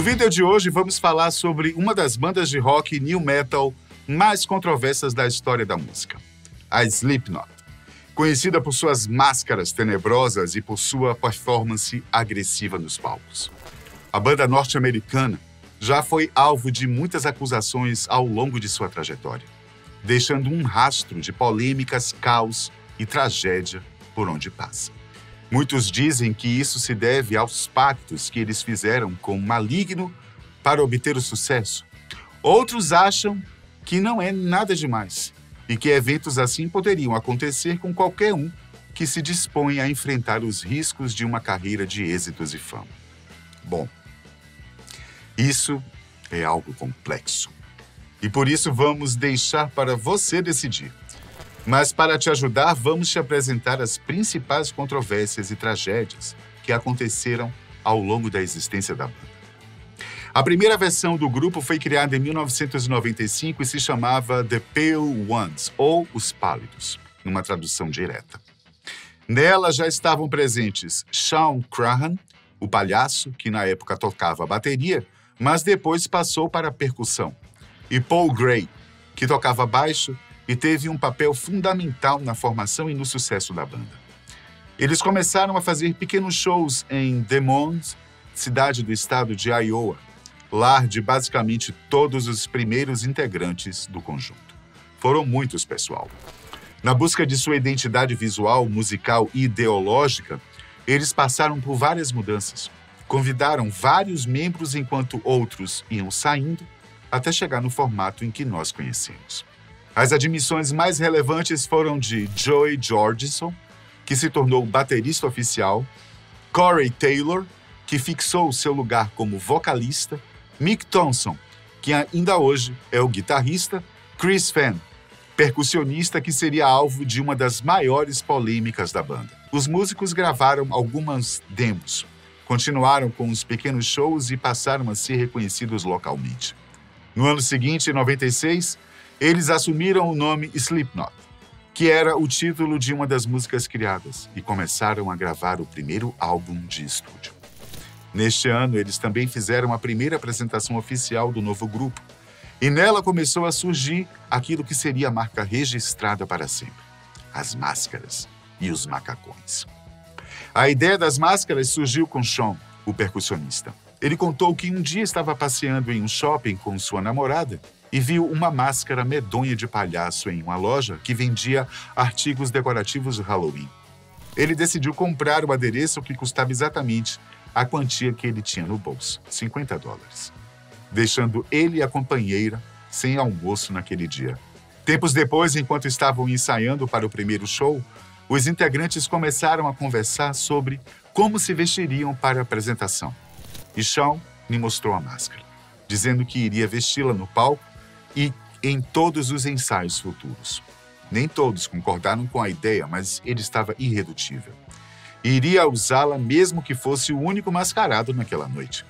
No vídeo de hoje vamos falar sobre uma das bandas de rock new metal mais controversas da história da música, a Slipknot. Conhecida por suas máscaras tenebrosas e por sua performance agressiva nos palcos. A banda norte-americana já foi alvo de muitas acusações ao longo de sua trajetória, deixando um rastro de polêmicas, caos e tragédia por onde passa. Muitos dizem que isso se deve aos pactos que eles fizeram com o maligno para obter o sucesso. Outros acham que não é nada demais e que eventos assim poderiam acontecer com qualquer um que se dispõe a enfrentar os riscos de uma carreira de êxitos e fama. Bom, isso é algo complexo e por isso vamos deixar para você decidir. Mas para te ajudar, vamos te apresentar as principais controvérsias e tragédias que aconteceram ao longo da existência da banda. A primeira versão do grupo foi criada em 1995 e se chamava The Pale Ones, ou Os Pálidos, numa tradução direta. Nela já estavam presentes Shawn Crahan, o palhaço, que na época tocava bateria, mas depois passou para a percussão, e Paul Gray, que tocava baixo e teve um papel fundamental na formação e no sucesso da banda. Eles começaram a fazer pequenos shows em Des Moines, cidade do estado de Iowa, lar de basicamente todos os primeiros integrantes do conjunto. Foram muitos, pessoal. Na busca de sua identidade visual, musical e ideológica, eles passaram por várias mudanças. Convidaram vários membros enquanto outros iam saindo, até chegar no formato em que nós conhecemos. As admissões mais relevantes foram de Joey Jordison, que se tornou baterista oficial, Corey Taylor, que fixou seu lugar como vocalista, Mick Thompson, que ainda hoje é o guitarrista, Chris Fenn, percussionista que seria alvo de uma das maiores polêmicas da banda. Os músicos gravaram algumas demos, continuaram com os pequenos shows e passaram a ser reconhecidos localmente. No ano seguinte, em 96, eles assumiram o nome Slipknot, que era o título de uma das músicas criadas, e começaram a gravar o primeiro álbum de estúdio. Neste ano, eles também fizeram a primeira apresentação oficial do novo grupo, e nela começou a surgir aquilo que seria a marca registrada para sempre: as máscaras e os macacões. A ideia das máscaras surgiu com Shawn, o percussionista. Ele contou que um dia estava passeando em um shopping com sua namorada e viu uma máscara medonha de palhaço em uma loja que vendia artigos decorativos de Halloween. Ele decidiu comprar o adereço que custava exatamente a quantia que ele tinha no bolso, $50, deixando ele e a companheira sem almoço naquele dia. Tempos depois, enquanto estavam ensaiando para o primeiro show, os integrantes começaram a conversar sobre como se vestiriam para a apresentação. E Shawn me mostrou a máscara, dizendo que iria vesti-la no palco e em todos os ensaios futuros. Nem todos concordaram com a ideia, mas ele estava irredutível. Iria usá-la mesmo que fosse o único mascarado naquela noite.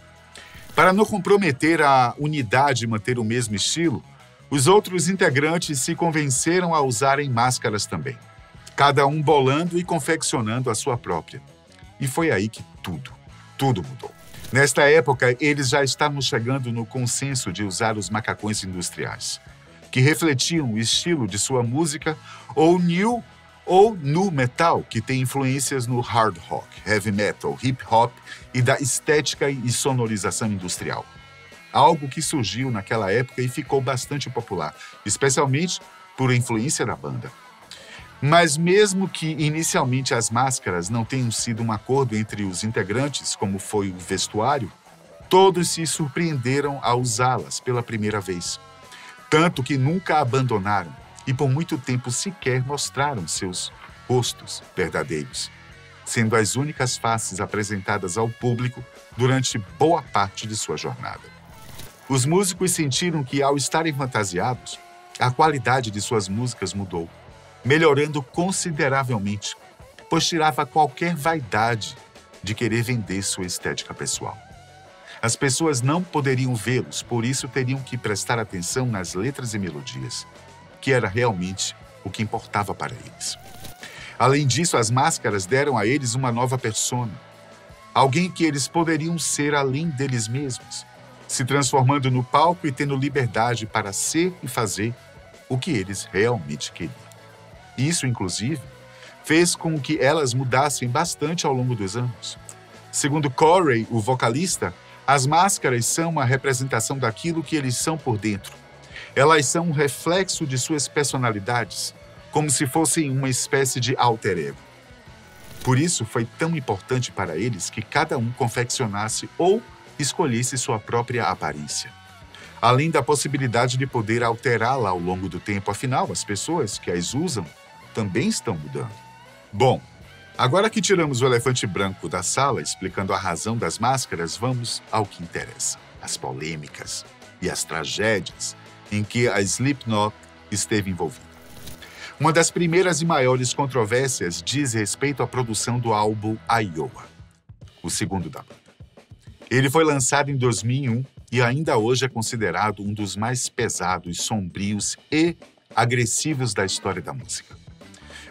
Para não comprometer a unidade e manter o mesmo estilo, os outros integrantes se convenceram a usarem máscaras também, cada um bolando e confeccionando a sua própria. E foi aí que tudo mudou. Nesta época, eles já estavam chegando no consenso de usar os macacões industriais, que refletiam o estilo de sua música, ou nu metal, que tem influências no hard rock, heavy metal, hip hop e da estética e sonorização industrial. Algo que surgiu naquela época e ficou bastante popular, especialmente por influência da banda. Mas mesmo que inicialmente as máscaras não tenham sido um acordo entre os integrantes, como foi o vestuário, todos se surpreenderam a usá-las pela primeira vez. Tanto que nunca a abandonaram e por muito tempo sequer mostraram seus rostos verdadeiros, sendo as únicas faces apresentadas ao público durante boa parte de sua jornada. Os músicos sentiram que, ao estarem fantasiados, a qualidade de suas músicas mudou, melhorando consideravelmente, pois tirava qualquer vaidade de querer vender sua estética pessoal. As pessoas não poderiam vê-los, por isso teriam que prestar atenção nas letras e melodias, que era realmente o que importava para eles. Além disso, as máscaras deram a eles uma nova persona, alguém que eles poderiam ser além deles mesmos, se transformando no palco e tendo liberdade para ser e fazer o que eles realmente queriam. Isso, inclusive, fez com que elas mudassem bastante ao longo dos anos. Segundo Corey, o vocalista, as máscaras são uma representação daquilo que eles são por dentro. Elas são um reflexo de suas personalidades, como se fossem uma espécie de alter ego. Por isso, foi tão importante para eles que cada um confeccionasse ou escolhesse sua própria aparência. Além da possibilidade de poder alterá-la ao longo do tempo, afinal, as pessoas que as usam também estão mudando. Bom, agora que tiramos o elefante branco da sala, explicando a razão das máscaras, vamos ao que interessa: as polêmicas e as tragédias em que a Slipknot esteve envolvida. Uma das primeiras e maiores controvérsias diz respeito à produção do álbum Iowa, o segundo da banda. Ele foi lançado em 2001 e ainda hoje é considerado um dos mais pesados, sombrios e agressivos da história da música.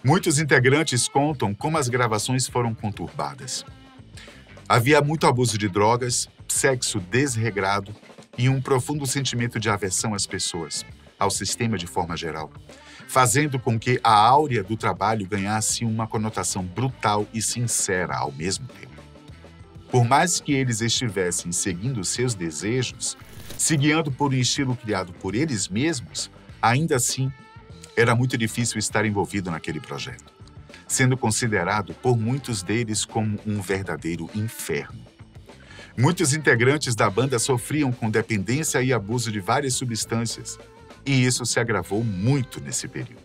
Muitos integrantes contam como as gravações foram conturbadas. Havia muito abuso de drogas, sexo desregrado e um profundo sentimento de aversão às pessoas, ao sistema de forma geral, fazendo com que a áurea do trabalho ganhasse uma conotação brutal e sincera ao mesmo tempo. Por mais que eles estivessem seguindo seus desejos, se guiando por um estilo criado por eles mesmos, ainda assim, era muito difícil estar envolvido naquele projeto, sendo considerado por muitos deles como um verdadeiro inferno. Muitos integrantes da banda sofriam com dependência e abuso de várias substâncias, e isso se agravou muito nesse período.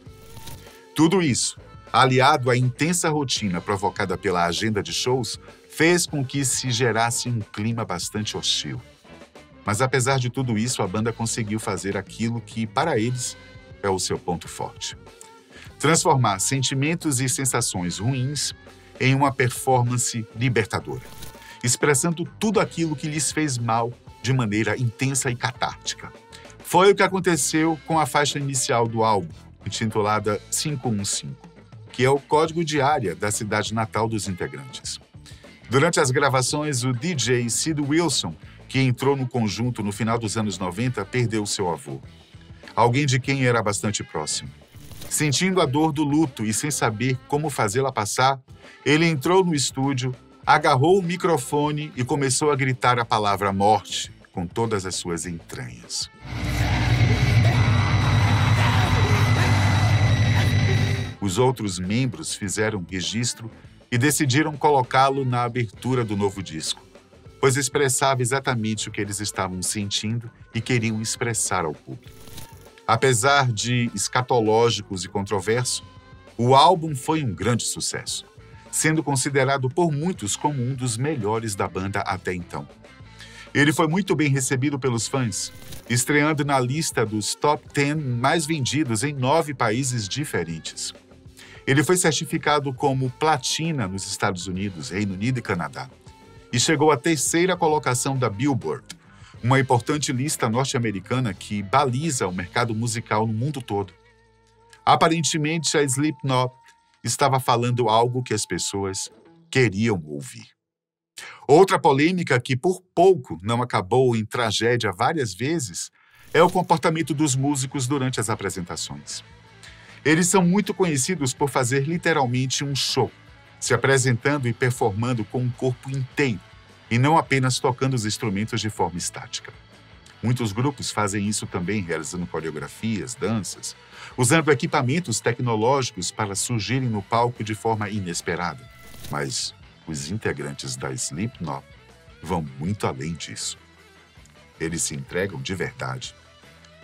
Tudo isso, aliado à intensa rotina provocada pela agenda de shows, fez com que se gerasse um clima bastante hostil. Mas apesar de tudo isso, a banda conseguiu fazer aquilo que, para eles, é o seu ponto forte: transformar sentimentos e sensações ruins em uma performance libertadora, expressando tudo aquilo que lhes fez mal de maneira intensa e catártica. Foi o que aconteceu com a faixa inicial do álbum, intitulada 515, que é o código de área da cidade natal dos integrantes. Durante as gravações, o DJ Sid Wilson, que entrou no conjunto no final dos anos 90, perdeu seu avô, alguém de quem era bastante próximo. Sentindo a dor do luto e sem saber como fazê-la passar, ele entrou no estúdio, agarrou o microfone e começou a gritar a palavra morte com todas as suas entranhas. Os outros membros fizeram registro e decidiram colocá-lo na abertura do novo disco, pois expressava exatamente o que eles estavam sentindo e queriam expressar ao público. Apesar de escatológicos e controverso, o álbum foi um grande sucesso, sendo considerado por muitos como um dos melhores da banda até então. Ele foi muito bem recebido pelos fãs, estreando na lista dos top 10 mais vendidos em 9 países diferentes. Ele foi certificado como platina nos Estados Unidos, Reino Unido e Canadá, e chegou à 3ª colocação da Billboard, uma importante lista norte-americana que baliza o mercado musical no mundo todo. Aparentemente, a Slipknot estava falando algo que as pessoas queriam ouvir. Outra polêmica que por pouco não acabou em tragédia várias vezes é o comportamento dos músicos durante as apresentações. Eles são muito conhecidos por fazer literalmente um show, se apresentando e performando com o corpo inteiro, e não apenas tocando os instrumentos de forma estática. Muitos grupos fazem isso também, realizando coreografias, danças, usando equipamentos tecnológicos para surgirem no palco de forma inesperada. Mas os integrantes da Slipknot vão muito além disso. Eles se entregam de verdade,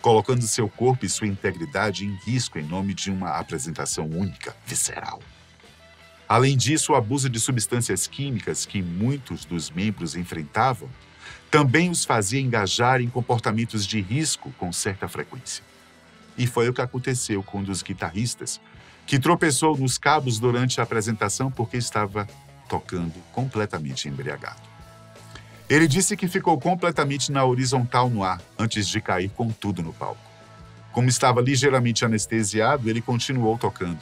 colocando seu corpo e sua integridade em risco em nome de uma apresentação única, visceral. Além disso, o abuso de substâncias químicas que muitos dos membros enfrentavam também os fazia engajar em comportamentos de risco com certa frequência. E foi o que aconteceu com um dos guitarristas, que tropeçou nos cabos durante a apresentação porque estava tocando completamente embriagado. Ele disse que ficou completamente na horizontal no ar antes de cair com tudo no palco. Como estava ligeiramente anestesiado, ele continuou tocando.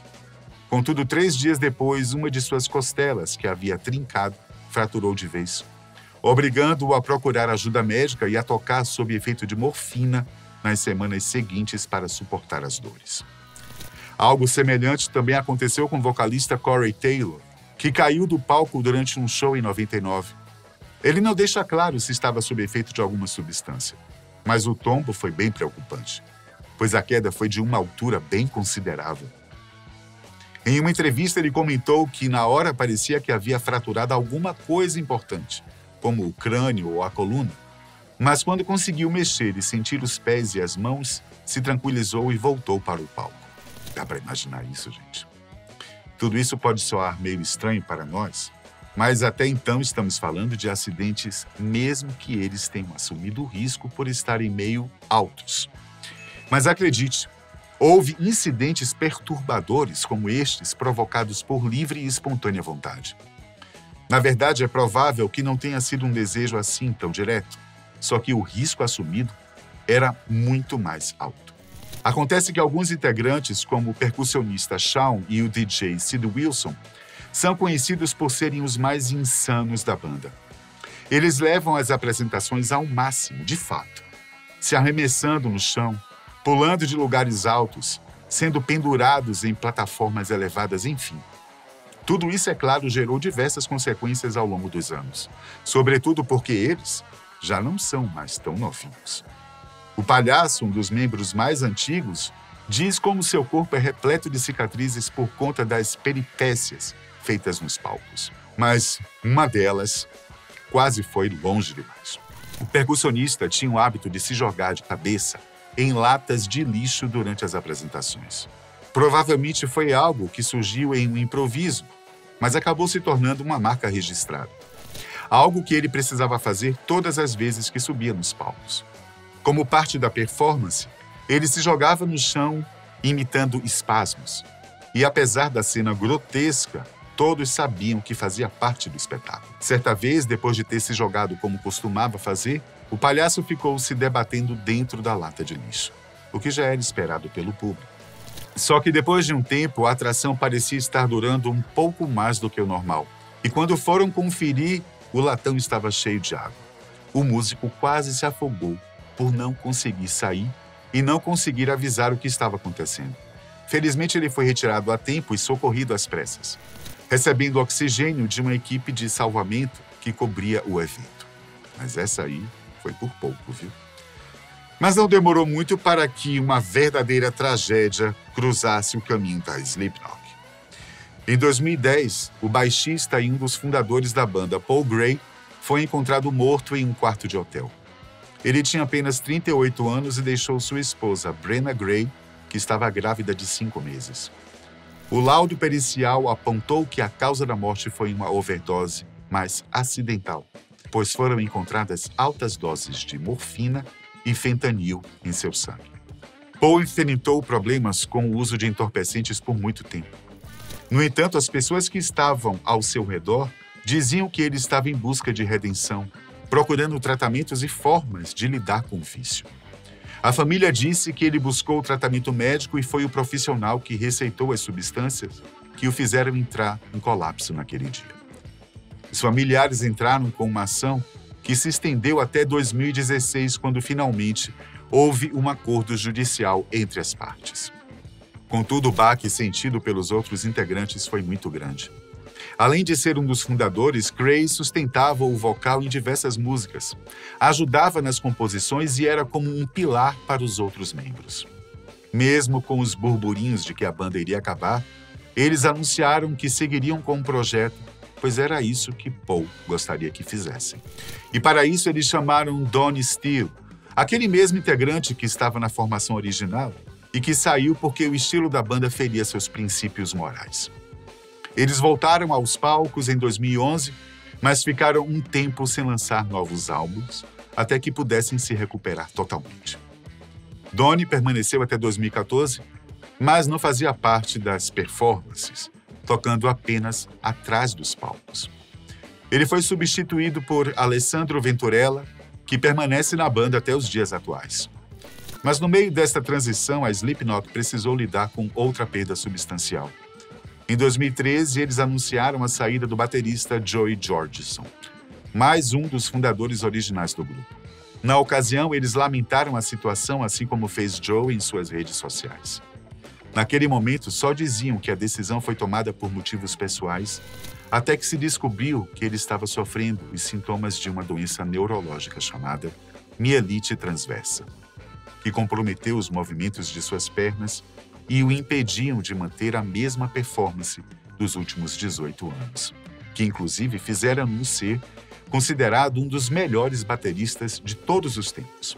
Contudo, 3 dias depois, uma de suas costelas, que havia trincado, fraturou de vez. obrigando-o a procurar ajuda médica e a tocar sob efeito de morfina nas semanas seguintes para suportar as dores. Algo semelhante também aconteceu com o vocalista Corey Taylor, que caiu do palco durante um show em 99. Ele não deixa claro se estava sob efeito de alguma substância, mas o tombo foi bem preocupante, pois a queda foi de uma altura bem considerável. Em uma entrevista, ele comentou que na hora parecia que havia fraturado alguma coisa importante, como o crânio ou a coluna, mas quando conseguiu mexer e sentir os pés e as mãos, se tranquilizou e voltou para o palco. Dá para imaginar isso, gente? Tudo isso pode soar meio estranho para nós, mas até então estamos falando de acidentes mesmo que eles tenham assumido o risco por estarem meio altos. Mas acredite, houve incidentes perturbadores como estes provocados por livre e espontânea vontade. Na verdade, é provável que não tenha sido um desejo assim tão direto, só que o risco assumido era muito mais alto. Acontece que alguns integrantes, como o percussionista Shawn e o DJ Sid Wilson, são conhecidos por serem os mais insanos da banda. Eles levam as apresentações ao máximo, de fato, se arremessando no chão, pulando de lugares altos, sendo pendurados em plataformas elevadas, enfim. Tudo isso, é claro, gerou diversas consequências ao longo dos anos, sobretudo porque eles já não são mais tão novinhos. O palhaço, um dos membros mais antigos, diz como seu corpo é repleto de cicatrizes por conta das peripécias feitas nos palcos. Mas uma delas quase foi longe demais. O percussionista tinha o hábito de se jogar de cabeça em latas de lixo durante as apresentações. Provavelmente foi algo que surgiu em um improviso, mas acabou se tornando uma marca registrada. Algo que ele precisava fazer todas as vezes que subia nos palcos. Como parte da performance, ele se jogava no chão imitando espasmos. E apesar da cena grotesca, todos sabiam que fazia parte do espetáculo. Certa vez, depois de ter se jogado como costumava fazer, o palhaço ficou se debatendo dentro da lata de lixo, o que já era esperado pelo público. Só que depois de um tempo, a atração parecia estar durando um pouco mais do que o normal. E quando foram conferir, o latão estava cheio de água. O músico quase se afogou por não conseguir sair e não conseguir avisar o que estava acontecendo. Felizmente, ele foi retirado a tempo e socorrido às pressas, recebendo oxigênio de uma equipe de salvamento que cobria o evento. Mas essa aí foi por pouco, viu? Mas não demorou muito para que uma verdadeira tragédia cruzasse o caminho da Slipknot. Em 2010, o baixista e um dos fundadores da banda, Paul Gray, foi encontrado morto em um quarto de hotel. Ele tinha apenas 38 anos e deixou sua esposa, Brenna Gray, que estava grávida de 5 meses. O laudo pericial apontou que a causa da morte foi uma overdose, mas acidental, pois foram encontradas altas doses de morfina e fentanil em seu sangue. Paul enfrentou problemas com o uso de entorpecentes por muito tempo. No entanto, as pessoas que estavam ao seu redor diziam que ele estava em busca de redenção, procurando tratamentos e formas de lidar com o vício. A família disse que ele buscou o tratamento médico e foi o profissional que receitou as substâncias que o fizeram entrar em colapso naquele dia. Os familiares entraram com uma ação que se estendeu até 2016, quando finalmente houve um acordo judicial entre as partes. Contudo, o baque sentido pelos outros integrantes foi muito grande. Além de ser um dos fundadores, Gray sustentava o vocal em diversas músicas, ajudava nas composições e era como um pilar para os outros membros. Mesmo com os burburinhos de que a banda iria acabar, eles anunciaram que seguiriam com o projeto, pois era isso que Paul gostaria que fizessem. E para isso eles chamaram Donnie Steele, aquele mesmo integrante que estava na formação original e que saiu porque o estilo da banda feria seus princípios morais. Eles voltaram aos palcos em 2011, mas ficaram um tempo sem lançar novos álbuns, até que pudessem se recuperar totalmente. Donnie permaneceu até 2014, mas não fazia parte das performances, tocando apenas atrás dos palcos. Ele foi substituído por Alessandro Venturella, que permanece na banda até os dias atuais. Mas no meio desta transição, a Slipknot precisou lidar com outra perda substancial. Em 2013, eles anunciaram a saída do baterista Joey Jordison. mais um dos fundadores originais do grupo. Na ocasião, eles lamentaram a situação, assim como fez Joe em suas redes sociais. Naquele momento, só diziam que a decisão foi tomada por motivos pessoais, até que se descobriu que ele estava sofrendo os sintomas de uma doença neurológica chamada mielite transversa, que comprometeu os movimentos de suas pernas e o impediam de manter a mesma performance dos últimos 18 anos, que inclusive fizeram-no ser considerado um dos melhores bateristas de todos os tempos.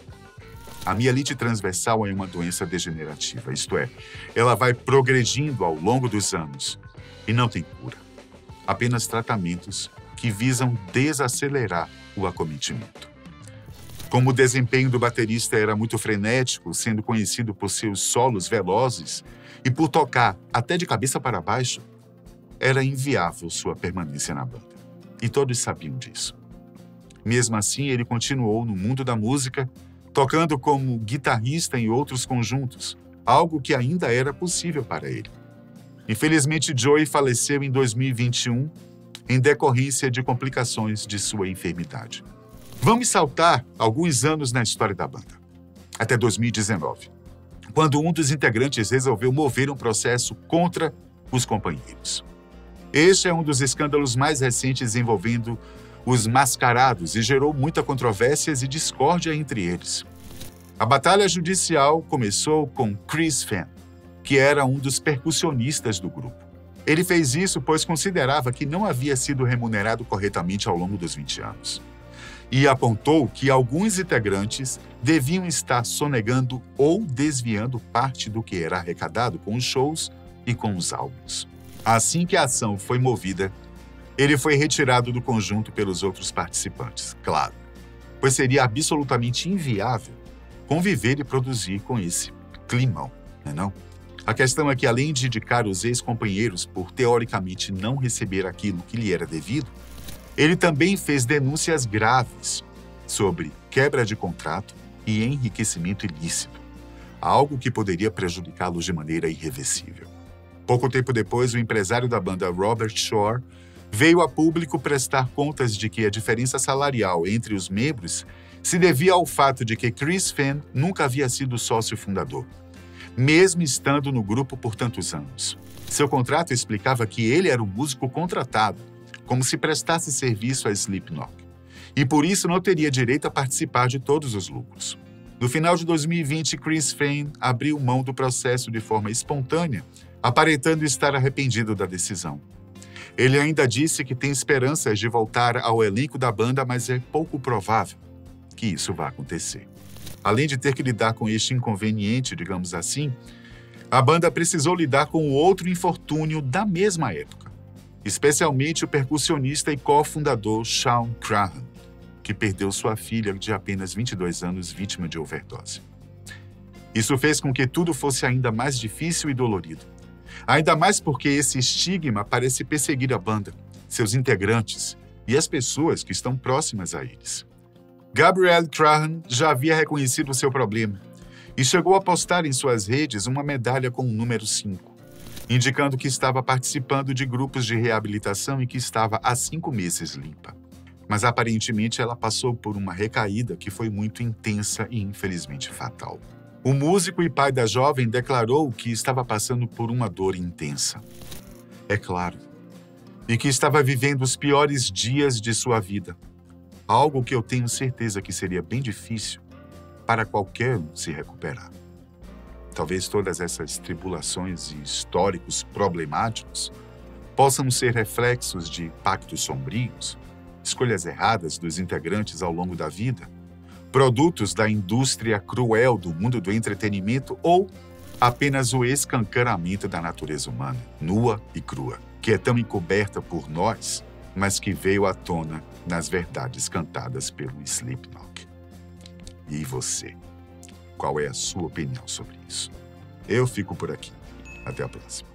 A mielite transversal é uma doença degenerativa, isto é, ela vai progredindo ao longo dos anos e não tem cura. Apenas tratamentos que visam desacelerar o acometimento. Como o desempenho do baterista era muito frenético, sendo conhecido por seus solos velozes e por tocar até de cabeça para baixo, era inviável sua permanência na banda. E todos sabiam disso. Mesmo assim, ele continuou no mundo da música, tocando como guitarrista em outros conjuntos, algo que ainda era possível para ele. Infelizmente, Joey faleceu em 2021 em decorrência de complicações de sua enfermidade. Vamos saltar alguns anos na história da banda, até 2019, quando um dos integrantes resolveu mover um processo contra os companheiros. Este é um dos escândalos mais recentes envolvendo os mascarados e gerou muita controvérsias e discórdia entre eles. A batalha judicial começou com Chris Fehn, que era um dos percussionistas do grupo. Ele fez isso pois considerava que não havia sido remunerado corretamente ao longo dos 20 anos. E apontou que alguns integrantes deviam estar sonegando ou desviando parte do que era arrecadado com os shows e com os álbuns. Assim que a ação foi movida, ele foi retirado do conjunto pelos outros participantes, claro, pois seria absolutamente inviável conviver e produzir com esse climão, não é não? A questão é que, além de indicar os ex-companheiros por teoricamente não receber aquilo que lhe era devido, ele também fez denúncias graves sobre quebra de contrato e enriquecimento ilícito, algo que poderia prejudicá-los de maneira irreversível. Pouco tempo depois, o empresário da banda, Robert Shore, veio a público prestar contas de que a diferença salarial entre os membros se devia ao fato de que Chris Fehn nunca havia sido sócio fundador, mesmo estando no grupo por tantos anos. Seu contrato explicava que ele era um músico contratado, como se prestasse serviço a Slipknot, e por isso não teria direito a participar de todos os lucros. No final de 2020, Chris Fehn abriu mão do processo de forma espontânea, aparentando estar arrependido da decisão. Ele ainda disse que tem esperanças de voltar ao elenco da banda, mas é pouco provável que isso vá acontecer. Além de ter que lidar com este inconveniente, digamos assim, a banda precisou lidar com outro infortúnio da mesma época, especialmente o percussionista e cofundador Shawn Crahan, que perdeu sua filha de apenas 22 anos vítima de overdose. Isso fez com que tudo fosse ainda mais difícil e dolorido. Ainda mais porque esse estigma parece perseguir a banda, seus integrantes e as pessoas que estão próximas a eles. Gabrielle Crahan já havia reconhecido o seu problema e chegou a postar em suas redes uma medalha com o número 5, indicando que estava participando de grupos de reabilitação e que estava há 5 meses limpa. Mas aparentemente ela passou por uma recaída que foi muito intensa e infelizmente fatal. O músico e pai da jovem declarou que estava passando por uma dor intensa. É claro. E que estava vivendo os piores dias de sua vida. Algo que eu tenho certeza que seria bem difícil para qualquer um se recuperar. Talvez todas essas tribulações e históricos problemáticos possam ser reflexos de pactos sombrios, escolhas erradas dos integrantes ao longo da vida, produtos da indústria cruel do mundo do entretenimento ou apenas o escancaramento da natureza humana, nua e crua, que é tão encoberta por nós, mas que veio à tona nas verdades cantadas pelo Slipknot. E você? Qual é a sua opinião sobre isso? Eu fico por aqui. Até a próxima.